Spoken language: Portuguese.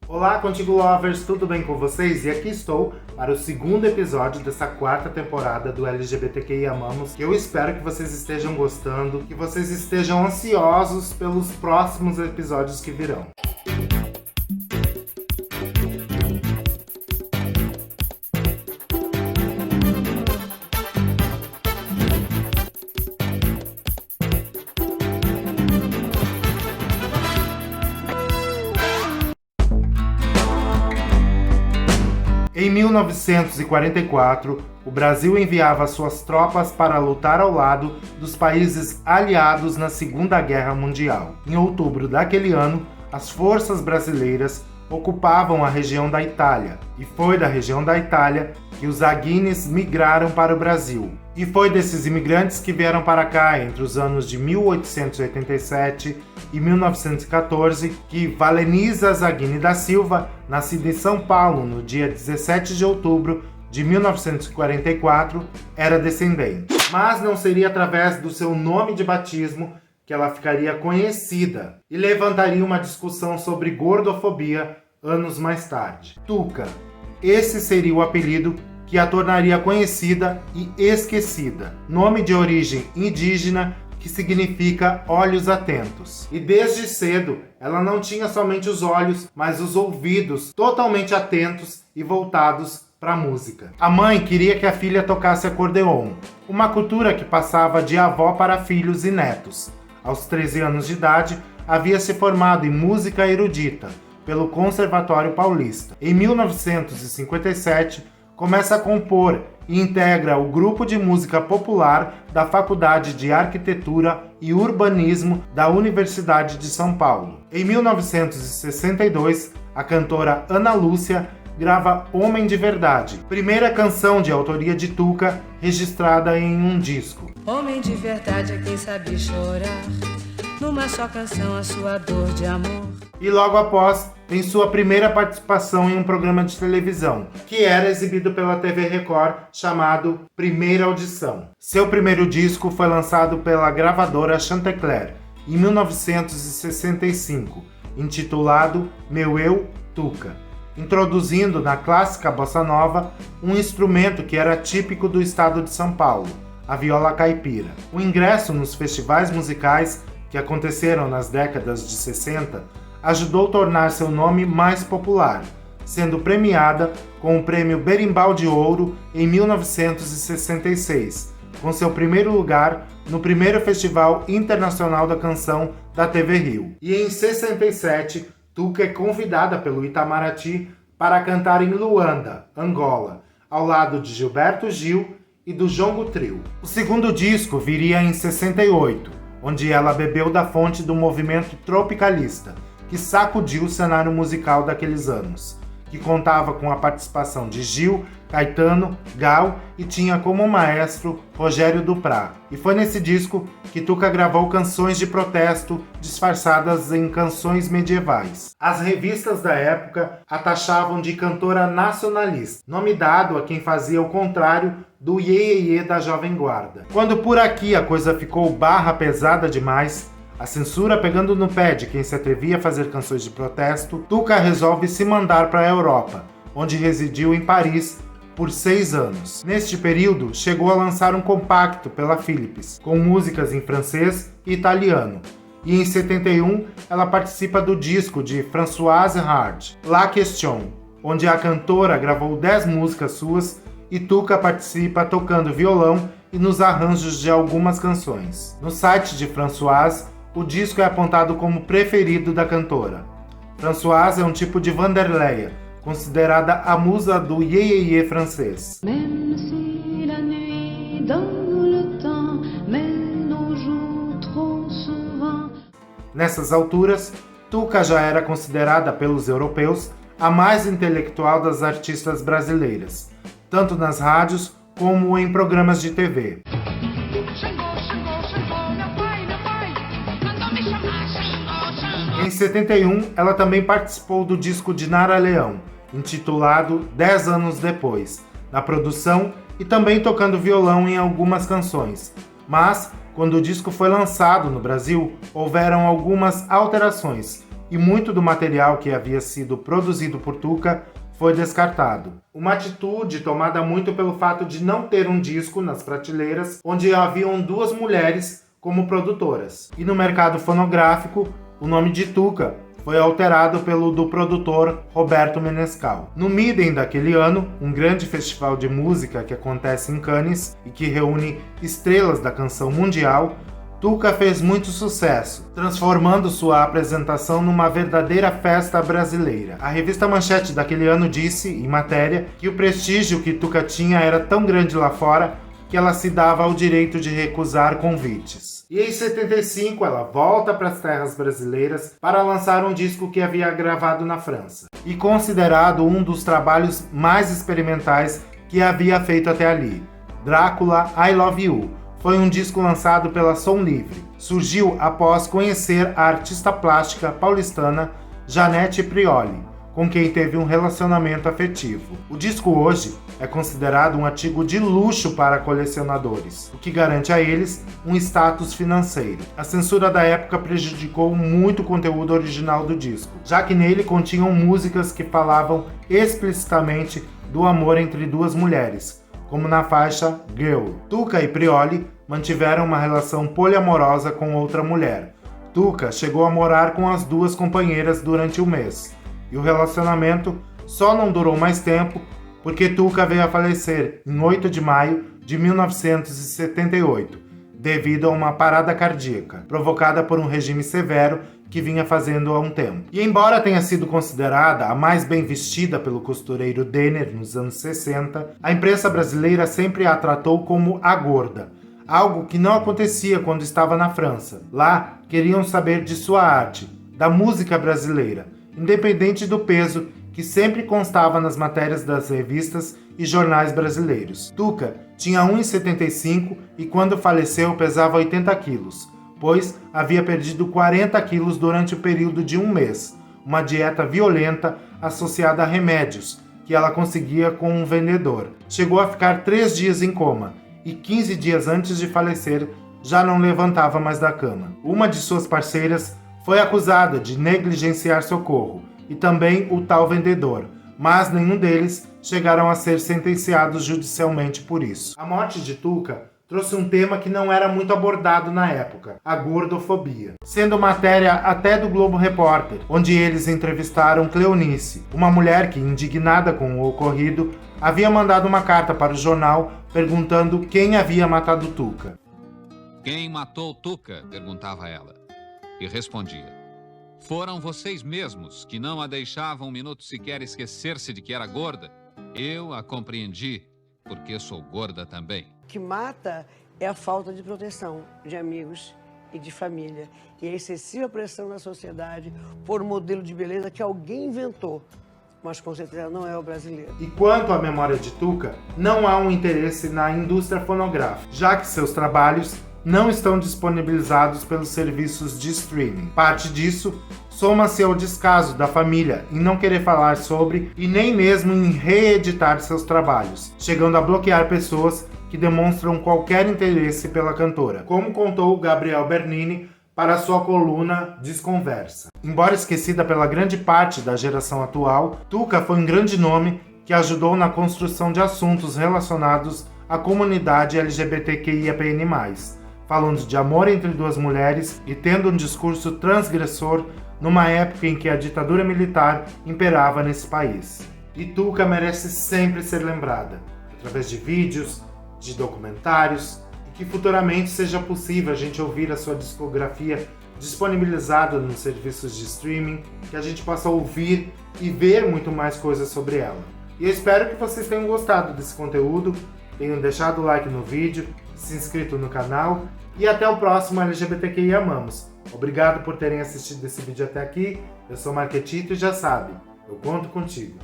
Olá, Contigo Lovers, tudo bem com vocês? E aqui estou para o segundo episódio dessa quarta temporada do LGBTQIA+, que eu espero que vocês estejam gostando, que vocês estejam ansiosos pelos próximos episódios que virão. Em 1944, o Brasil enviava suas tropas para lutar ao lado dos países aliados na Segunda Guerra Mundial. Em outubro daquele ano, as forças brasileiras ocupavam a região da Itália, e foi da região da Itália que os Zaguines migraram para o Brasil. E foi desses imigrantes que vieram para cá entre os anos de 1887 e 1914 que Valeniza Zaguini da Silva, nascida em São Paulo no dia 17 de outubro de 1944, era descendente. Mas não seria através do seu nome de batismo que ela ficaria conhecida e levantaria uma discussão sobre gordofobia anos mais tarde. Tuca. Esse seria o apelido que a tornaria conhecida e esquecida. Nome de origem indígena que significa olhos atentos. E desde cedo, ela não tinha somente os olhos, mas os ouvidos totalmente atentos e voltados para a música. A mãe queria que a filha tocasse acordeon, uma cultura que passava de avó para filhos e netos. Aos 13 anos de idade, havia se formado em música erudita pelo Conservatório Paulista. Em 1957, começa a compor e integra o grupo de música popular da Faculdade de Arquitetura e Urbanismo da Universidade de São Paulo. Em 1962, a cantora Ana Lúcia grava Homem de Verdade, primeira canção de autoria de Tuca registrada em um disco. Homem de verdade é quem sabe chorar, numa só canção a sua dor de amor. E logo após, tem sua primeira participação em um programa de televisão, que era exibido pela TV Record, chamado Primeira Audição. Seu primeiro disco foi lançado pela gravadora Chantecler, em 1965, intitulado Meu Eu, Tuca, introduzindo na clássica bossa nova um instrumento que era típico do estado de São Paulo, a viola caipira. O ingresso nos festivais musicais que aconteceram nas décadas de 60 ajudou a tornar seu nome mais popular, sendo premiada com o prêmio Berimbau de Ouro em 1966, com seu primeiro lugar no primeiro Festival Internacional da Canção da TV Rio. E em 67, Tuca é convidada pelo Itamaraty para cantar em Luanda, Angola, ao lado de Gilberto Gil e do Jongo Trio. O segundo disco viria em 68, onde ela bebeu da fonte do movimento tropicalista, que sacudiu o cenário musical daqueles anos, que contava com a participação de Gil, Caetano, Gal e tinha como maestro Rogério Duprá. E foi nesse disco que Tuca gravou canções de protesto disfarçadas em canções medievais. As revistas da época a taxavam de cantora nacionalista, nome dado a quem fazia o contrário do iê da Jovem Guarda. Quando por aqui a coisa ficou barra pesada demais, a censura pegando no pé de quem se atrevia a fazer canções de protesto, Tuca resolve se mandar para a Europa, onde residiu em Paris por 6 anos. Neste período, chegou a lançar um compacto pela Philips, com músicas em francês e italiano. E em 71, ela participa do disco de Françoise Hardy, La Question, onde a cantora gravou 10 músicas suas e Tuca participa tocando violão e nos arranjos de algumas canções. No site de Françoise, o disco é apontado como preferido da cantora. Françoise é um tipo de Vanderleia, considerada a musa do iê francês. Même si la nuit donne le temps, mais nos jours trop souvent. Nessas alturas, Tuca já era considerada pelos europeus a mais intelectual das artistas brasileiras, tanto nas rádios como em programas de TV. Em 71, ela também participou do disco de Nara Leão, intitulado 10 anos depois, na produção e também tocando violão em algumas canções. Mas, quando o disco foi lançado no Brasil, houveram algumas alterações e muito do material que havia sido produzido por Tuca foi descartado. Uma atitude tomada muito pelo fato de não ter um disco nas prateleiras onde haviam 2 mulheres como produtoras. E no mercado fonográfico, o nome de Tuca foi alterado pelo do produtor Roberto Menescal. No Midem daquele ano, um grande festival de música que acontece em Cannes e que reúne estrelas da canção mundial, Tuca fez muito sucesso, transformando sua apresentação numa verdadeira festa brasileira. A revista Manchete daquele ano disse, em matéria, que o prestígio que Tuca tinha era tão grande lá fora que ela se dava ao direito de recusar convites. E em 75 ela volta para as terras brasileiras para lançar um disco que havia gravado na França, e considerado um dos trabalhos mais experimentais que havia feito até ali, Drácula, I Love You. Foi um disco lançado pela Som Livre. Surgiu após conhecer a artista plástica paulistana Janete Prioli, com quem teve um relacionamento afetivo. O disco hoje é considerado um artigo de luxo para colecionadores, o que garante a eles um status financeiro. A censura da época prejudicou muito o conteúdo original do disco, já que nele continham músicas que falavam explicitamente do amor entre 2 mulheres, como na faixa Girl. Tuca e Prioli mantiveram uma relação poliamorosa com outra mulher. Tuca chegou a morar com as 2 companheiras durante um mês, e o relacionamento só não durou mais tempo porque Tuca veio a falecer em 8 de maio de 1978, devido a uma parada cardíaca, provocada por um regime severo que vinha fazendo há um tempo. E embora tenha sido considerada a mais bem vestida pelo costureiro Denner nos anos 60, a imprensa brasileira sempre a tratou como a gorda, algo que não acontecia quando estava na França. Lá, queriam saber de sua arte, da música brasileira, independente do peso que sempre constava nas matérias das revistas e jornais brasileiros. Tuca tinha 1,75 e quando faleceu pesava 80 quilos, pois havia perdido 40 quilos durante o período de um mês, uma dieta violenta associada a remédios que ela conseguia com um vendedor. Chegou a ficar 3 dias em coma e 15 dias antes de falecer já não levantava mais da cama. Uma de suas parceiras foi acusada de negligenciar socorro, e também o tal vendedor, mas nenhum deles chegaram a ser sentenciados judicialmente por isso. A morte de Tuca trouxe um tema que não era muito abordado na época, a gordofobia, sendo matéria até do Globo Repórter, onde eles entrevistaram Cleonice, uma mulher que, indignada com o ocorrido, havia mandado uma carta para o jornal perguntando quem havia matado Tuca. Quem matou Tuca? Perguntava ela. E respondia: foram vocês mesmos que não a deixavam um minuto sequer esquecer-se de que era gorda. Eu a compreendi, porque sou gorda também. O que mata é a falta de proteção de amigos e de família. E a excessiva pressão na sociedade por um modelo de beleza que alguém inventou, mas com certeza não é o brasileiro. E quanto à memória de Tuca, não há um interesse na indústria fonográfica, já que seus trabalhos não estão disponibilizados pelos serviços de streaming. Parte disso soma-se ao descaso da família em não querer falar sobre e nem mesmo em reeditar seus trabalhos, chegando a bloquear pessoas que demonstram qualquer interesse pela cantora, como contou Gabriel Bernini para sua coluna Desconversa. Embora esquecida pela grande parte da geração atual, Tuca foi um grande nome que ajudou na construção de assuntos relacionados à comunidade LGBTQIAPN+, falando de amor entre 2 mulheres e tendo um discurso transgressor numa época em que a ditadura militar imperava nesse país. E Tuca merece sempre ser lembrada, através de vídeos, de documentários, e que futuramente seja possível a gente ouvir a sua discografia disponibilizada nos serviços de streaming, que a gente possa ouvir e ver muito mais coisas sobre ela. E eu espero que vocês tenham gostado desse conteúdo, tenham deixado o like no vídeo, se inscrito no canal e até o próximo LGBTQI Amamos. Obrigado por terem assistido esse vídeo até aqui. Eu sou Marquetito e já sabe, eu conto contigo.